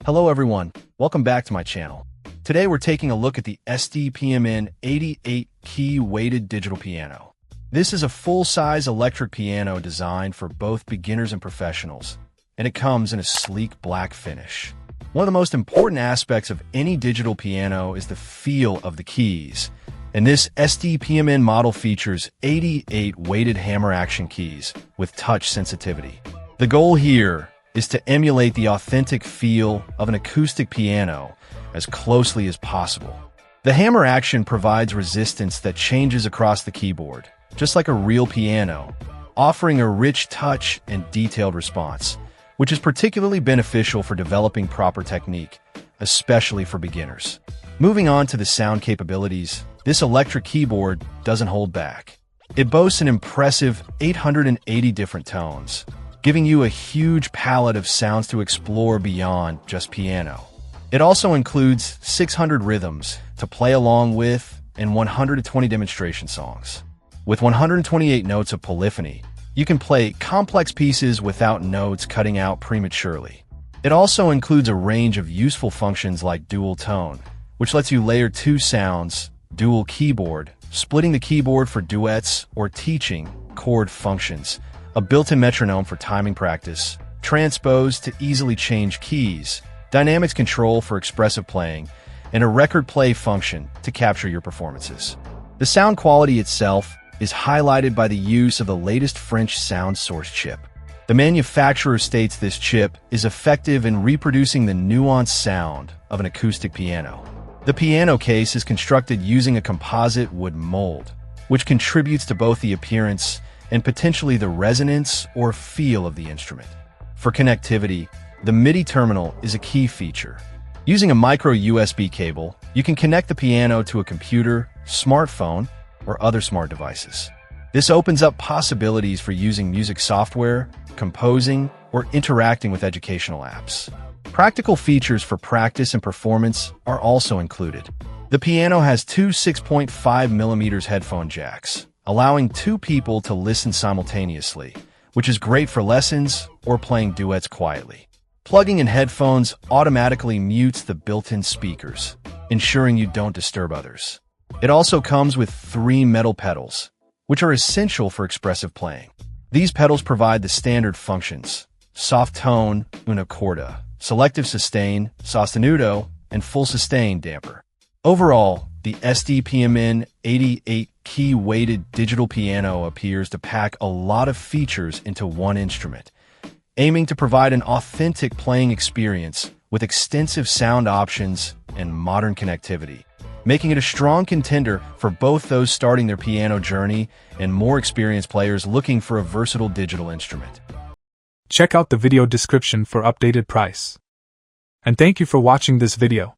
Hello everyone, welcome back to my channel. Today we're taking a look at the STEPMN 88-key weighted digital piano. This is a full-size electric piano designed for both beginners and professionals, and it comes in a sleek black finish. One of the most important aspects of any digital piano is the feel of the keys, and this STEPMN model features 88 weighted hammer action keys with touch sensitivity. The goal here is to emulate the authentic feel of an acoustic piano as closely as possible. The hammer action provides resistance that changes across the keyboard, just like a real piano, offering a rich touch and detailed response, which is particularly beneficial for developing proper technique, especially for beginners. Moving on to the sound capabilities, this electric keyboard doesn't hold back. It boasts an impressive 880 different tones, giving you a huge palette of sounds to explore beyond just piano. It also includes 600 rhythms to play along with and 120 demonstration songs. With 128 notes of polyphony, you can play complex pieces without notes cutting out prematurely. It also includes a range of useful functions like dual tone, which lets you layer two sounds, dual keyboard, splitting the keyboard for duets or teaching chord functions, a built-in metronome for timing practice, transpose to easily change keys, dynamics control for expressive playing, and a record play function to capture your performances. The sound quality itself is highlighted by the use of the latest French sound source chip. The manufacturer states this chip is effective in reproducing the nuanced sound of an acoustic piano. The piano case is constructed using a composite wood mold, which contributes to both the appearance and potentially the resonance or feel of the instrument. For connectivity, the MIDI terminal is a key feature. Using a micro USB cable, you can connect the piano to a computer, smartphone, or other smart devices. This opens up possibilities for using music software, composing, or interacting with educational apps. Practical features for practice and performance are also included. The piano has two 6.5mm headphone jacks, allowing two people to listen simultaneously, which is great for lessons or playing duets quietly. Plugging in headphones automatically mutes the built-in speakers, ensuring you don't disturb others. It also comes with 3 metal pedals, which are essential for expressive playing. These pedals provide the standard functions: soft tone, una corda, selective sustain, sostenuto, and full sustain damper. Overall, the STEPMN 88-key weighted digital piano appears to pack a lot of features into one instrument, aiming to provide an authentic playing experience with extensive sound options and modern connectivity, making it a strong contender for both those starting their piano journey and more experienced players looking for a versatile digital instrument. Check out the video description for updated price. And thank you for watching this video.